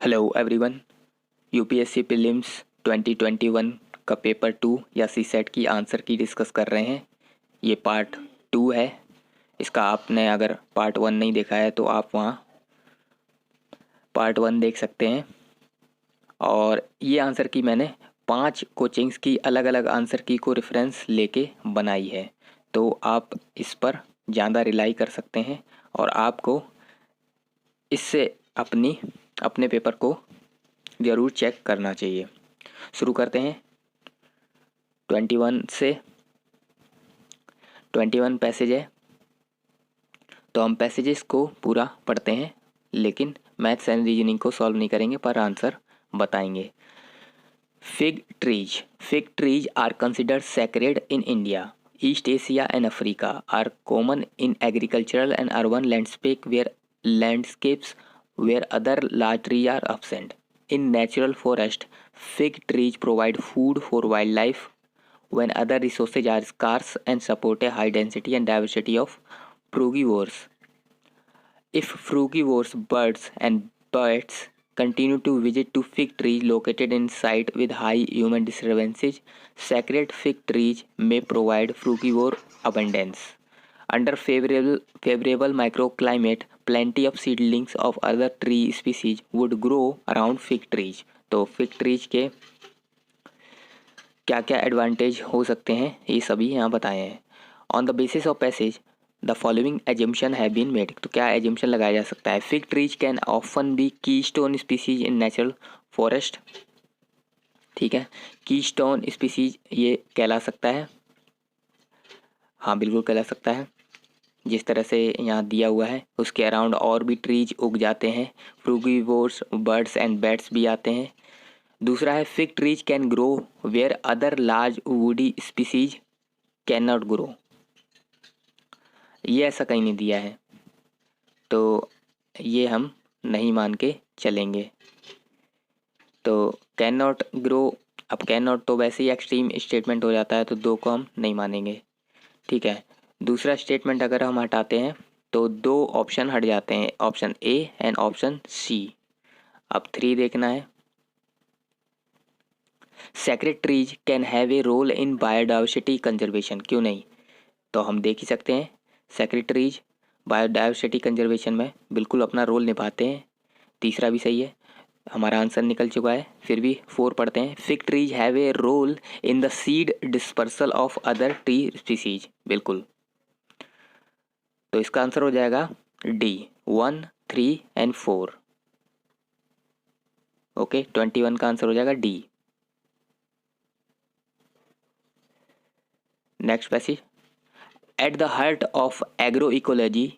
Hello everyone. UPSC prelims 2021 का paper 2 या सी set की आंसर की डिस्कस कर रहे हैं। ये पार्ट 2 है। इसका आपने अगर पार्ट 1 नहीं देखा है तो आप वहाँ पार्ट 1 देख सकते हैं। और ये आंसर की मैंने 5 कोचिंग्स की अलग अलग आंसर की को रेफरेंस लेके बनाई है, तो आप इस पर ज़्यादा रिलाई कर सकते हैं और आपको इससे अपने पेपर को ज़रूर चेक करना चाहिए। शुरू करते हैं। 21 पैसेज है, तो हम पैसेजेस को पूरा पढ़ते हैं, लेकिन मैथ्स एंड रीजनिंग को सॉल्व नहीं करेंगे पर आंसर बताएंगे। Fig trees are considered sacred in India, East Asia and Africa are common in agricultural and urban landscapes where other large trees are absent. In natural forest, fig trees provide food for wildlife when other resources are scarce and support a high density and diversity of frugivores. If frugivores, birds and birds continue to visit to fig trees located in sites with high human disturbances, sacred fig trees may provide frugivore abundance. Under favorable microclimate, plenty of seedlings of other tree species would grow around fig trees. तो fig trees के क्या क्या advantage हो सकते हैं ये सभी यहाँ बताए हैं। On the basis of passage the following assumption have been made. तो क्या एजम्पशन लगाया जा सकता है? Fig trees can often be keystone species in natural forest. ठीक है, कीस्टोन स्पीसीज ये कहला सकता है। हाँ बिल्कुल कहला सकता है, जिस तरह से यहाँ दिया हुआ है उसके अराउंड और भी ट्रीज उग जाते हैं, फ्रूगिवोर्स बर्ड्स एंड बैट्स भी आते हैं। दूसरा है fig trees can grow where other large woody species can not grow. ये ऐसा कहीं नहीं दिया है, तो ये हम नहीं मान के चलेंगे। तो कैन नॉट ग्रो, अब कैन नॉट तो वैसे ही एक्सट्रीम स्टेटमेंट हो जाता है, तो 2 को हम नहीं मानेंगे। ठीक है, दूसरा स्टेटमेंट अगर हम हटाते हैं तो 2 ऑप्शन हट जाते हैं, option A and option C. अब 3 देखना है। Sacred trees can have a role in biodiversity conservation. क्यों नहीं? तो हम देख ही सकते हैं सैक्रेड ट्रीज बायोडाइवर्सिटी कंजर्वेशन में बिल्कुल अपना रोल निभाते हैं। तीसरा भी सही है, हमारा आंसर निकल चुका है। फिर भी 4 पढ़ते हैं। Fig trees have a role in the seed dispersal of other tree species. बिल्कुल, तो इसका आंसर हो जाएगा डी 1, 3 एंड 4। ओके, 21 का आंसर हो जाएगा D. Next passage. At the heart of agroecology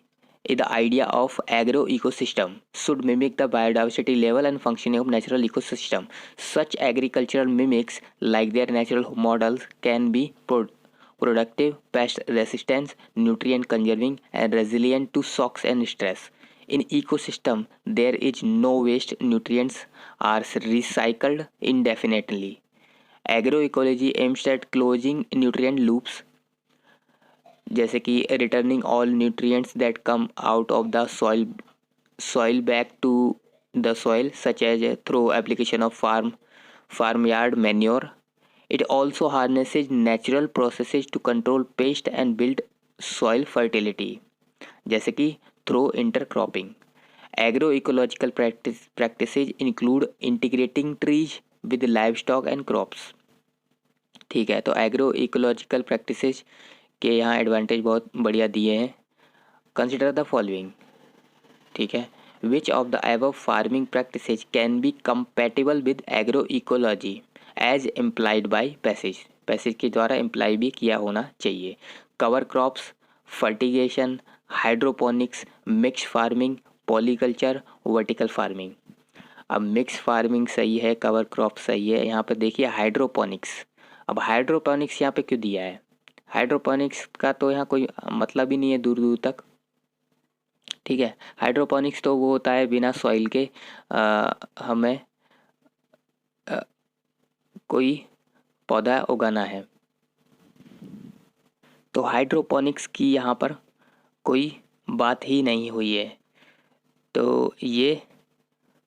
is the idea of agro-ecosystem should mimic the biodiversity level and functioning of natural ecosystem. Such agricultural mimics, like their natural models, can be productive, pest resistant, nutrient conserving, and resilient to shocks and stress. In ecosystem, there is no waste. Nutrients are recycled indefinitely. Agroecology aims at closing nutrient loops, जैसे कि returning all nutrients that come out of the soil back to the soil such as through application of farm yard manure. It also harnesses natural processes to control pest and build soil fertility, जैसे कि through intercropping. Agro ecological practices include integrating trees with livestock and crops. ठीक है, तो agro ecological practices के यहाँ advantage बहुत बढ़िया दिए हैं. Consider the following. ठीक है, which of the above farming practices can be compatible with agro ecology as implied by passage. Passage के द्वारा इम्प्लाई भी किया होना चाहिए. Cover crops, fertigation, hydroponics, mix farming, polyculture, vertical farming. अब मिक्स फार्मिंग सही है, कवर क्रॉप सही है. यहाँ पर देखिए हाइड्रोपोनिक्स. अब हाइड्रोपोनिक्स यहाँ पे क्यों दिया है? हाइड्रोपोनिक्स का तो यहाँ कोई मतलब ही नहीं है दूर दूर तक. ठीक है, हाइड्रोपोनिक्स तो वो होता है बिना सॉइल के हमें कोई पौधा उगाना है. तो हाइड्रोपोनिक्स की यहाँ पर कोई बात ही नहीं हुई है. तो ये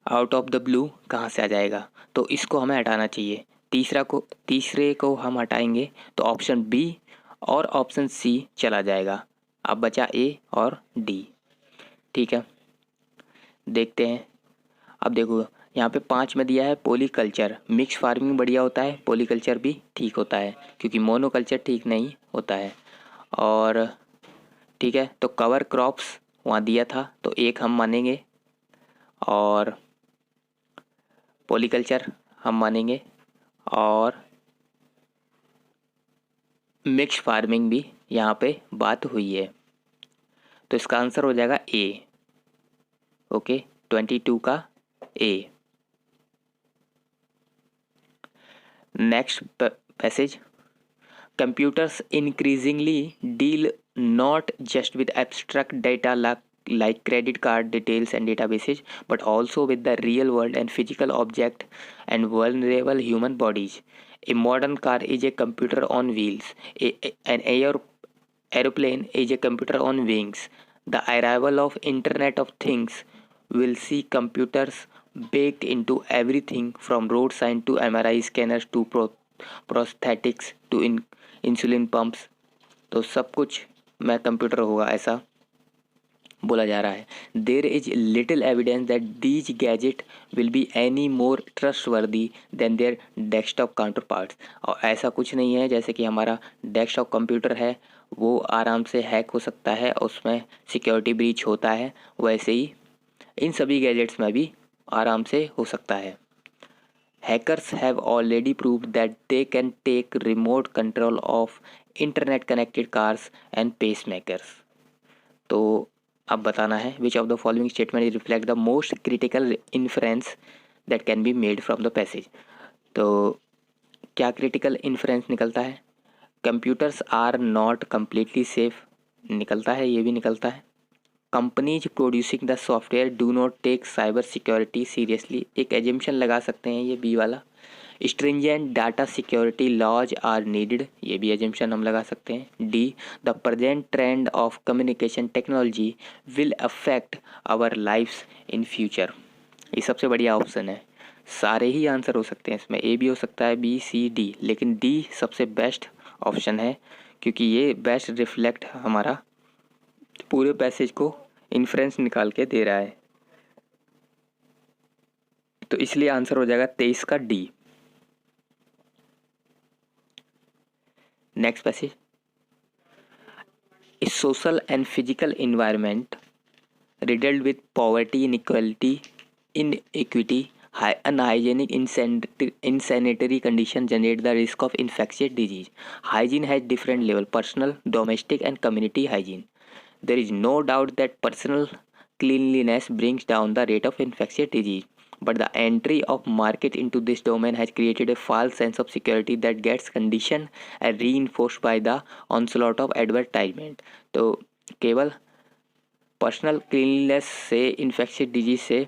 आउट ऑफ द ब्लू कहाँ से आ जाएगा, तो इसको हमें हटाना चाहिए। तीसरे को हम हटाएंगे तो ऑप्शन बी और ऑप्शन सी चला जाएगा। अब बचा ए और डी। ठीक है, देखते हैं। अब देखो यहाँ पे 5 में दिया है पॉलीकल्चर। मिक्स फार्मिंग बढ़िया होता है, पॉलीकल्चर भी ठीक होता है, क्योंकि मोनोकल्चर ठीक नहीं होता है। और ठीक है, तो कवर क्रॉप्स वहाँ दिया था तो एक हम मानेंगे, और पॉलीकल्चर हम मानेंगे, और मिक्स फार्मिंग भी यहाँ पे बात हुई है। तो इसका आंसर हो जाएगा ए। ओके, 22 का A. Next passage. Computers increasingly deal not just with abstract data like credit card details and databases, but also with the real world and physical object and vulnerable human bodies. A modern car is a computer on wheels. An aeroplane is a computer on wings. The arrival of Internet of Things will see computers baked into everything from road sign to MRI scanners to prosthetics to insulin pumps. तो सब कुछ में computer होगा, ऐसा बोला जा रहा है। There is little evidence that these gadget will be any more trustworthy than their desktop counter parts. और ऐसा कुछ नहीं है, जैसे कि हमारा डेस्कटॉप कंप्यूटर है वो आराम से हैक हो सकता है, उसमें सिक्योरिटी ब्रीच होता है, वैसे ही इन सभी गैजेट्स में भी आराम से हो सकता है। Hackers have already proved that they can take remote control of internet connected cars and pacemakers. तो अब बताना है which of the following statement reflect the most critical inference that can be made from the passage। तो क्या critical inference निकलता है? Computers are not completely safe निकलता है, ये भी निकलता है। Companies producing the software do not take cyber security seriously, एक एजम्पशन लगा सकते हैं ये बी वाला। Stringent data security laws are needed, ये भी एजम्पशन हम लगा सकते हैं। D, the present trend of communication technology will affect our lifes in future, ये सबसे बढ़िया ऑप्शन है। सारे ही आंसर हो सकते हैं इसमें, ए भी हो सकता है, बी सी डी, लेकिन डी सबसे बेस्ट ऑप्शन है, क्योंकि ये बेस्ट रिफ्लेक्ट हमारा पूरे पैसेज को इन्फ्रेंस निकाल के दे रहा है। तो इसलिए आंसर हो जाएगा 23 का D. Next passage. Social and physical environment riddled with poverty, inequity, unhygienic, insanitary condition generate the risk of infectious disease. Hygiene has different level: personal, domestic, and community hygiene. There is no doubt that personal cleanliness brings down the rate of infectious disease, but the entry of market into this domain has created a false sense of security that gets conditioned and reinforced by the onslaught of advertisement. तो केवल personal cleanliness से infectious disease से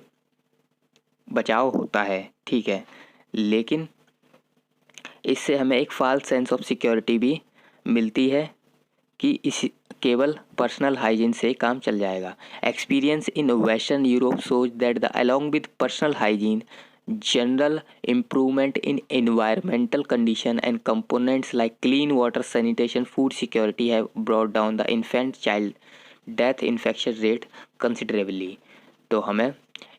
बचाव होता है, ठीक है, लेकिन इससे हमें एक फॉल्स सेंस ऑफ सिक्योरिटी भी मिलती है कि इस केवल पर्सनल हाइजीन से काम चल जाएगा। Experience in western Europe shows that the along with personal hygiene general improvement in environmental condition and components like clean water, sanitation, food security have brought down the infant child death infection rate considerably। तो हमें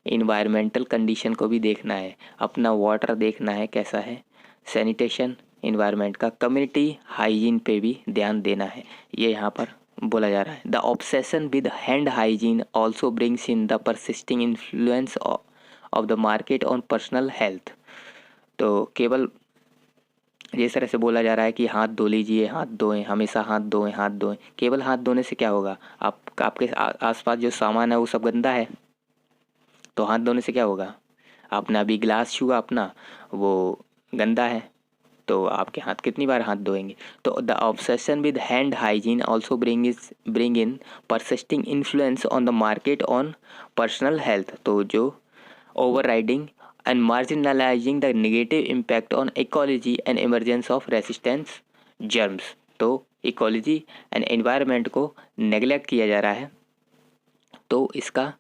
environmental condition को भी देखना है, अपना water देखना है कैसा है, सैनिटेशन इन्वायरमेंट का, कम्युनिटी हाइजीन पे भी ध्यान देना है, ये यहाँ पर बोला जा रहा है। The obsession with hand hygiene also brings in the persisting influence of the market on personal health. तो केवल जिस तरह से बोला जा रहा है कि हाथ धो लीजिए, हाथ धोएं, हमेशा हाथ धोएं, हाथ धोएं, केवल हाथ धोने से क्या होगा? आपके आसपास जो सामान है वो सब गंदा है, तो हाथ धोने से क्या होगा? आपने अभी गिलास छुआ अपना, वो गंदा है, तो आपके हाथ कितनी बार हाथ धोएंगे? तो the obsession with hand hygiene also bring in persisting influence on the market on personal health. तो जो overriding and marginalizing the negative impact on ecology and emergence of resistance germs। तो इकोलॉजी एंड एनवायरनमेंट को neglect किया जा रहा है, तो इसका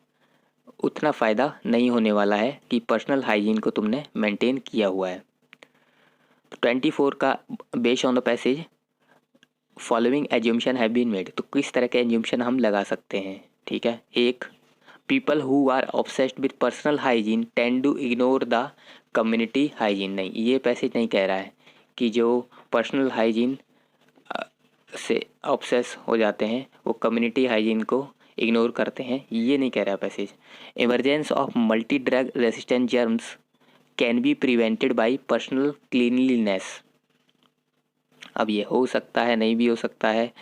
उतना फ़ायदा नहीं होने वाला है कि पर्सनल हाइजीन को तुमने मेंटेन किया हुआ है। 24 का based on the passage following assumption have been made, तो किस तरह के एज्यूम्शन हम लगा सकते हैं। ठीक है, एक, people who are obsessed with personal hygiene tend to ignore the community hygiene. नहीं, ये पैसेज नहीं कह रहा है कि जो पर्सनल हाइजीन से ऑब्सेस हो जाते हैं वो कम्युनिटी हाइजीन को इग्नोर करते हैं, ये नहीं कह रहा passage. Emergence of multi drug resistant germs can be prevented by personal cleanliness. अब ये हो सकता है, नहीं भी हो सकता है,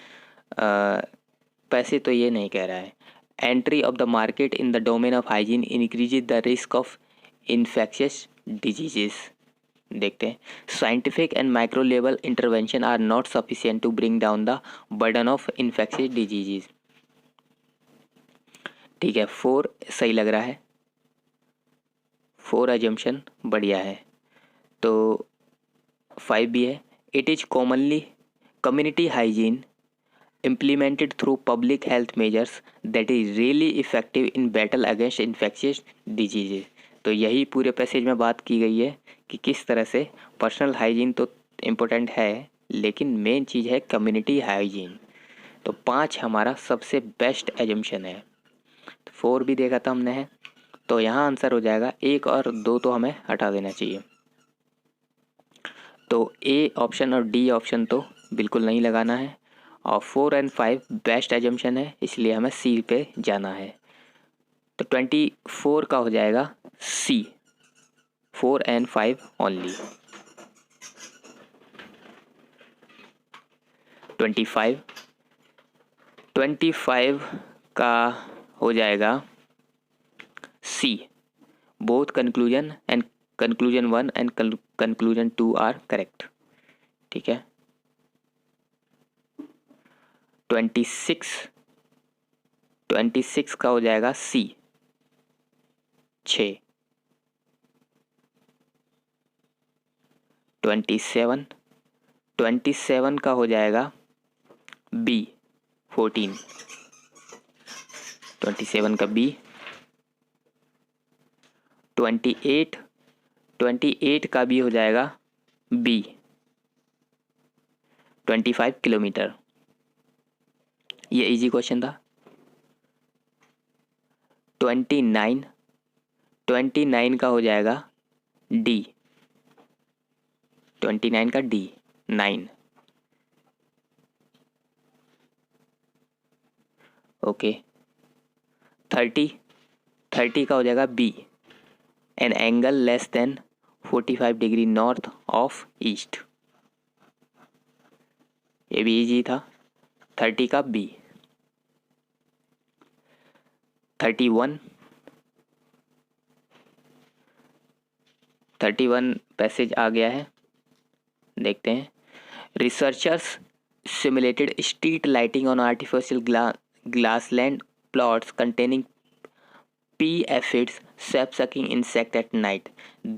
पैसे तो ये नहीं कह रहा है। Entry of the market in the domain of hygiene increases the risk of infectious diseases. देखते हैं, scientific and micro level intervention are not sufficient to bring down the burden of infectious diseases. ठीक है, 4 सही लग रहा है, 4 assumption बढ़िया है। तो 5 भी है, it is commonly community hygiene implemented through public health measures that is really effective in battle against infectious diseases। तो यही पूरे पैसेज में बात की गई है कि किस तरह से पर्सनल हाइजीन तो इम्पोर्टेंट है लेकिन मेन चीज़ है कम्युनिटी हाइजीन। तो 5 हमारा सबसे बेस्ट एजम्पशन है। तो 4 भी देखा था हमने है, तो यहाँ आंसर हो जाएगा 1 और 2 तो हमें हटा देना चाहिए। तो ए ऑप्शन और डी ऑप्शन तो बिल्कुल नहीं लगाना है, और 4 और 5 बेस्ट एजम्पशन है, इसलिए हमें सी पे जाना है। तो 24 का हो जाएगा सी, 4 और 5 ओनली। 25 का हो जाएगा C, both conclusion and conclusion 1 and conclusion 2 are correct. ठीक है, 26 का हो जाएगा सी, 6। 27 का हो जाएगा बी, 14। 27 का बी। 28 का भी हो जाएगा बी, 25 किलोमीटर। ये इजी क्वेश्चन था। 29 का हो जाएगा डी, 29 का डी, 9। ओके, 30 का हो जाएगा B, an angle less than 45 degree north of east. ये भी इजी था, 30 का बी। 31 पैसेज आ गया है, देखते हैं। Researchers simulated street lighting on artificial grassland plots containing pea aphids, sap-sucking insect at night.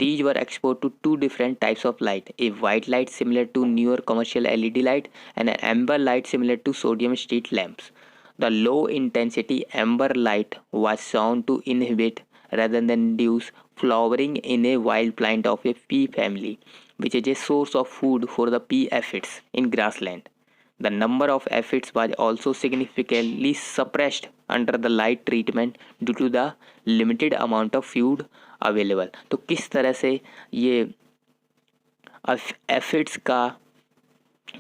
These were exposed to 2 different types of light, a white light similar to newer commercial LED light and an amber light similar to sodium street lamps. The low intensity amber light was shown to inhibit rather than induce flowering in a wild plant of a pea family, which is a source of food for the pea aphids in grassland. The number of aphids was also significantly suppressed under the light treatment due to the limited amount of food available। तो किस तरह से ये aphids का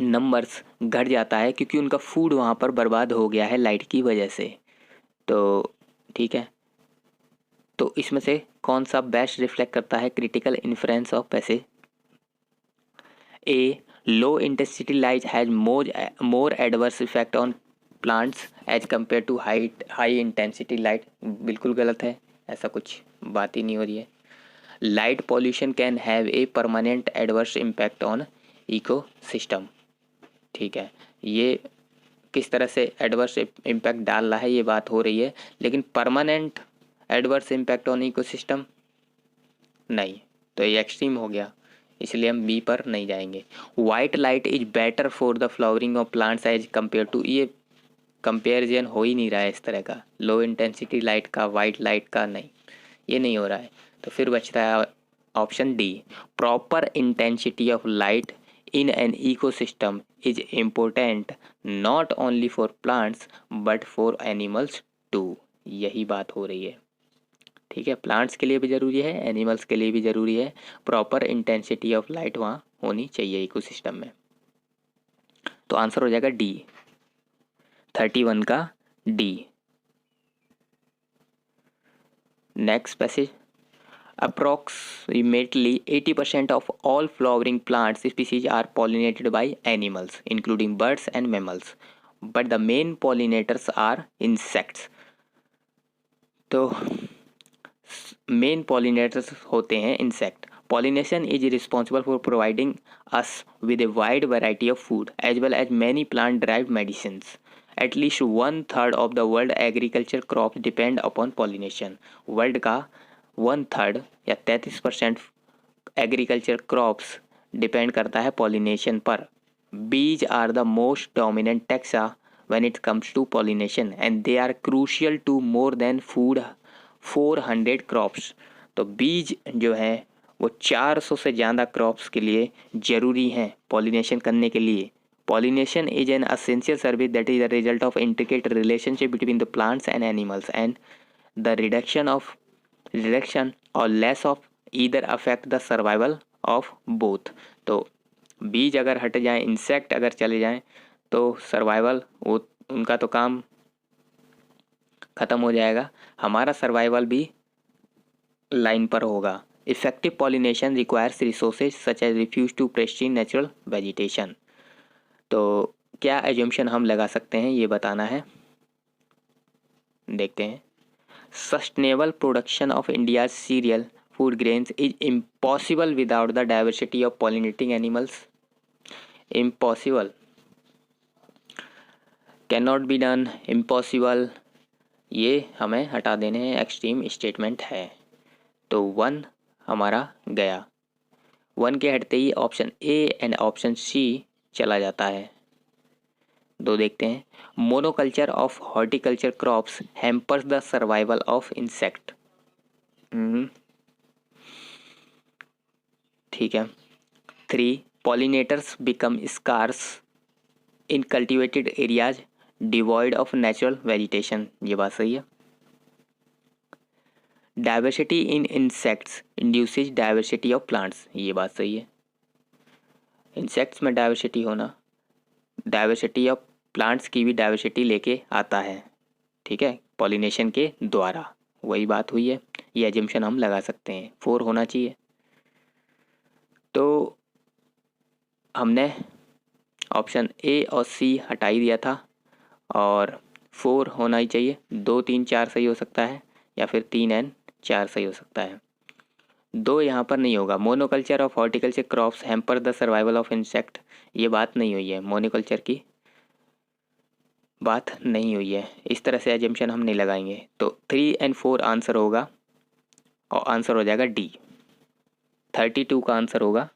numbers घट जाता है क्योंकि उनका फूड वहाँ पर बर्बाद हो गया है लाइट की वजह से। तो ठीक है, तो इसमें से कौन सा बेस्ट रिफ्लेक्ट करता है critical influence of passage. A, low intensity light has more adverse effect on plants as compared to high intensity light। बिल्कुल गलत है, ऐसा कुछ बात ही नहीं हो रही है। Light pollution can have a permanent adverse impact on ecosystem. ठीक है, ये किस तरह से एडवर्स इम्पैक्ट डाल रहा है ये बात हो रही है, लेकिन permanent adverse impact on ecosystem नहीं, तो ये एक्सट्रीम हो गया, इसलिए हम बी पर नहीं जाएंगे। White light is better for the flowering of plants as compare to, ये कंपेरिजन हो ही नहीं रहा है इस तरह का, लो इंटेंसिटी लाइट का वाइट लाइट का, नहीं, ये नहीं हो रहा है। तो फिर बचता है option D, proper intensity of light in an ecosystem is important not only for plants but for animals too. यही बात हो रही है, ठीक है, प्लांट्स के लिए भी ज़रूरी है, एनिमल्स के लिए भी ज़रूरी है, प्रॉपर इंटेंसिटी ऑफ लाइट वहाँ होनी चाहिए इकोसिस्टम में। तो आंसर हो जाएगा डी, 31 का D. Next passage, approximately 80% of all flowering plant species are pollinated by animals including birds and mammals, but the main pollinators are insects। तो मेन पॉलिनेटर्स होते हैं insect. Pollination is responsible for providing us with a wide variety of food as well as many plant derived medicines. At least 1/3 of the world agriculture crops depend upon pollination. World का 1/3 या 33% agriculture crops depend करता है pollination पर। Bees are the most dominant taxa when it comes to pollination and they are crucial to more than food 400 crops. तो बीज जो है वो 400 से ज़्यादा क्रॉप्स के लिए ज़रूरी हैं पॉलिनेशन करने के लिए। Pollination is an essential service that is the result of intricate relationship between the plants and animals and the reduction or less of either affect the survival of both. तो बीज अगर हट जाएं, इंसेक्ट अगर चले जाएं तो सर्वाइवल वो उनका तो काम ख़त्म हो जाएगा, हमारा सर्वाइवल भी लाइन पर होगा। Effective pollination requires resources such as refuge to pristine natural vegetation. तो क्या एजम्पशन हम लगा सकते हैं ये बताना है, देखते हैं। Sustainable production of India serial food grains is impossible without the diversity of pollinating animals. Impossible, can not be done, impossible, ये हमें हटा देने हैं, एक्सट्रीम स्टेटमेंट है। तो 1 हमारा गया, 1 के हटते ही option A and option C चला जाता है। 2 देखते हैं, monoculture of horticulture crops hampers the survival of insect. ठीक है। 3 pollinators become scarce in cultivated areas devoid of natural vegetation, ये बात सही है। Diversity in insects induces diversity of plants, ये बात सही है। इंसेक्ट्स में डाइवर्सिटी होना डाइवर्सिटी ऑफ प्लांट्स की भी डाइवर्सिटी लेके आता है, ठीक है, पॉलिनेशन के द्वारा, वही बात हुई है, ये एजम्पशन हम लगा सकते हैं। 4 होना चाहिए। तो हमने ऑप्शन ए और सी हटा ही दिया था और 4 होना ही चाहिए। 2, 3, 4 सही हो सकता है या फिर 3 एंड 4 सही हो सकता है। 2 यहाँ पर नहीं होगा। Monoculture of horticulture crops hamper the survival of insect, ये बात नहीं हुई है, मोनोकल्चर की बात नहीं हुई है, इस तरह से एजम्पशन हम नहीं लगाएंगे। तो 3 एंड 4 आंसर होगा और आंसर हो जाएगा डी। 32 का आंसर होगा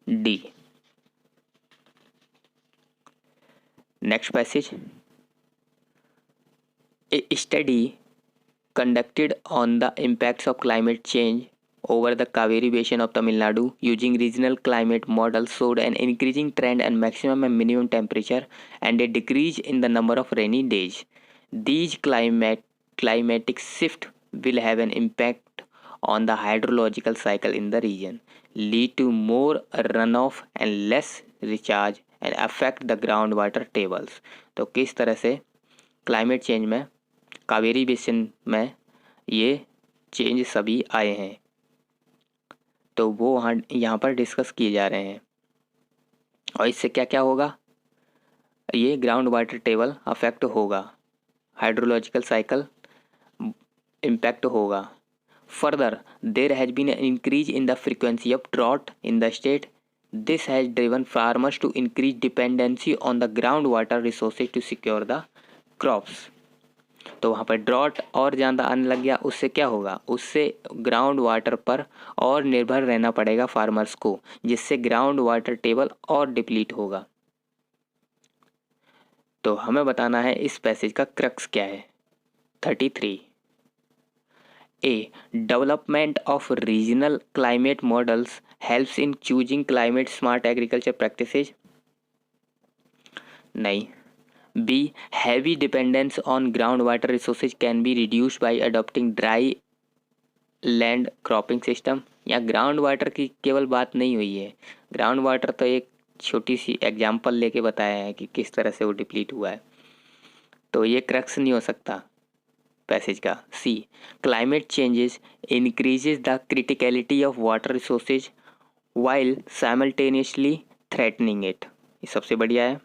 D. Next passage, A study conducted on the impacts of climate change over the Kaveri Basin of Tamil Nadu using regional climate models showed an increasing trend in maximum and minimum temperature and a decrease in the number of rainy days. These climatic shift will have an impact on the hydrological cycle in the region, lead to more runoff and less recharge and affect the groundwater tables. तो किस तरह से climate change में Kaveri basin में ये change सभी आए हैं, तो वो यहाँ पर डिस्कस किए जा रहे हैं। और इससे क्या क्या होगा, ये ग्राउंड वाटर टेबल अफेक्ट होगा, हाइड्रोलॉजिकल साइकिल इम्पैक्ट होगा। Further there has been an increase in the frequency of drought in the state. This has driven farmers to increase dependency on the ground water resources to secure the crops. तो वहाँ पर drought और ज़्यादा आने लग गया, उससे क्या होगा, उससे ग्राउंड वाटर पर और निर्भर रहना पड़ेगा फार्मर्स को, जिससे ग्राउंड वाटर टेबल और डिप्लीट होगा। तो हमें बताना है इस पैसेज का क्रक्स क्या है। 33 A. Development of regional climate models helps in choosing climate smart agriculture practices. नहीं. B. Heavy dependence on groundwater resources can be reduced by adopting dry land cropping system. या ग्राउंड वाटर की केवल बात नहीं हुई है, ग्राउंड वाटर तो एक छोटी सी एग्जाम्पल लेके बताया है कि किस तरह से वो डिप्लीट हुआ है, तो ये क्रक्स नहीं हो सकता पैसेज का। C. Climate changes increases the criticality of water resources while simultaneously threatening it, ये सबसे बढ़िया है।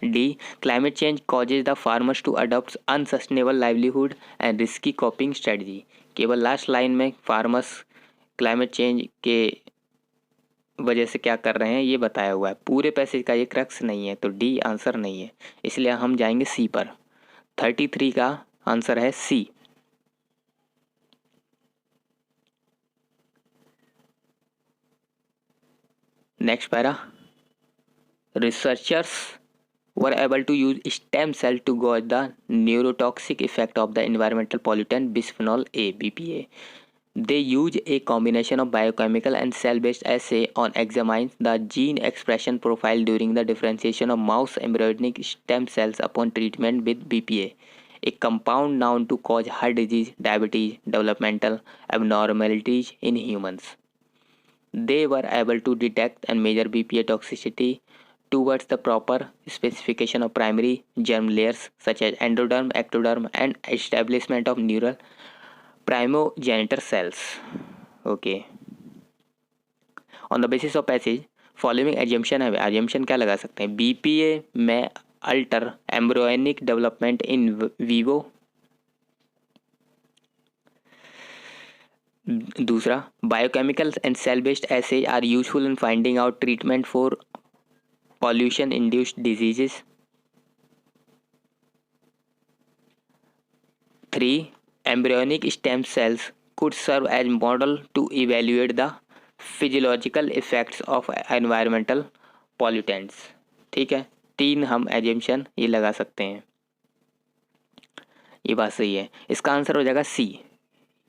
D. Climate change causes the farmers to adopt unsustainable livelihood and risky coping strategy. केवल लास्ट लाइन में फार्मर्स क्लाइमेट चेंज के वजह से क्या कर रहे हैं ये बताया हुआ है, पूरे पैसेज का ये क्रक्स नहीं है, तो डी आंसर नहीं है, इसलिए हम जाएंगे सी पर। 33 का आंसर है C. Next para, researchers were able to use stem cell to gauge the neurotoxic effect of the environmental pollutant bisphenol A (BPA). They use a combination of biochemical and cell-based assay on examines the gene expression profile during the differentiation of mouse embryonic stem cells upon treatment with BPA, a compound known to cause heart disease, diabetes, developmental abnormalities in humans. They were able to detect and measure BPA toxicity towards the proper specification of primary germ layers such as endoderm, ectoderm, and establishment of neural primogenitor cells. Okay. On the basis of passage, following assumption है, assumption क्या लगा सकते हैं? BPA में alter embryonic development in vivo. दूसरा, biochemical and cell-based assays are useful in finding out treatment for pollution induced diseases. 3. Embryonic stem cells could serve as model to evaluate the physiological effects of environmental pollutants. ठीक है, 3 हम assumption ये लगा सकते हैं, ये बात सही है। इसका आंसर हो जाएगा सी।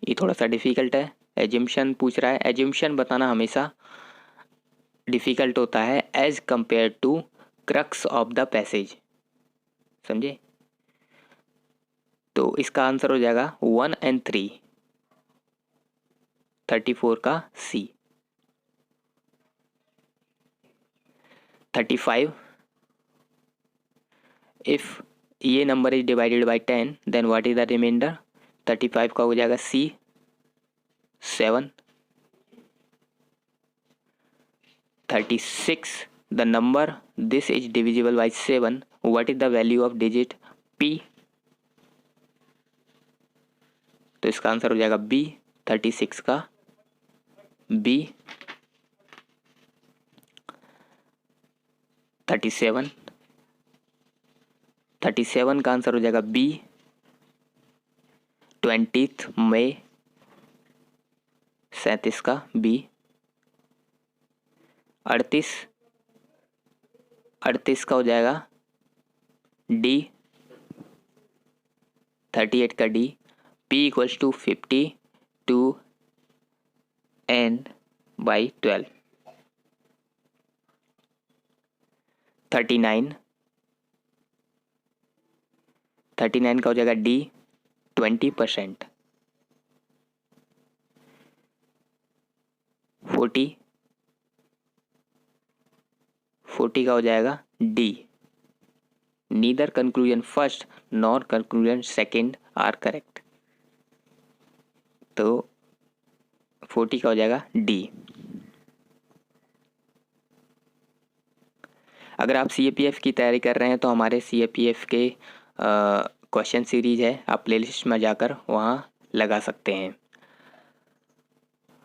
ये थोड़ा सा डिफिकल्ट है, एजम्पशन पूछ रहा है, एजम्पशन बताना हमेशा डिफ़िकल्ट होता है as compare to crux of the passage, समझे? तो इसका आंसर हो जाएगा 1 and 3, 34 का सी। 35, इफ ये number is divided by 10 then what is the remainder? 35 का हो जाएगा सी 7। 36, the number this is divisible by 7, what is the value of digit p? तो इसका आंसर हो जाएगा बी, 36 का बी। 37 का आंसर हो जाएगा बी, 20th मई 37 का बी। 38 का हो जाएगा डी, 38 का D. P equals to 52 n/12। 39 का हो जाएगा डी, 20%। 40 का हो जाएगा D. Neither conclusion first nor conclusion second are correct, तो 40 का हो जाएगा डी। अगर आप CAPF की तैयारी कर रहे हैं तो हमारे CAPF के क्वेश्चन सीरीज है, आप प्लेलिस्ट में जाकर वहाँ लगा सकते हैं।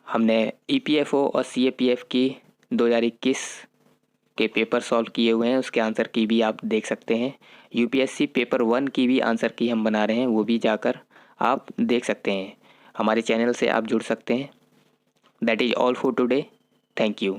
हमने EPFO और CAPF की 2021 के पेपर सॉल्व किए हुए हैं, उसके आंसर की भी आप देख सकते हैं। UPSC पेपर 1 की भी आंसर की हम बना रहे हैं, वो भी जाकर आप देख सकते हैं। हमारे चैनल से आप जुड़ सकते हैं। That is all for today, thank you.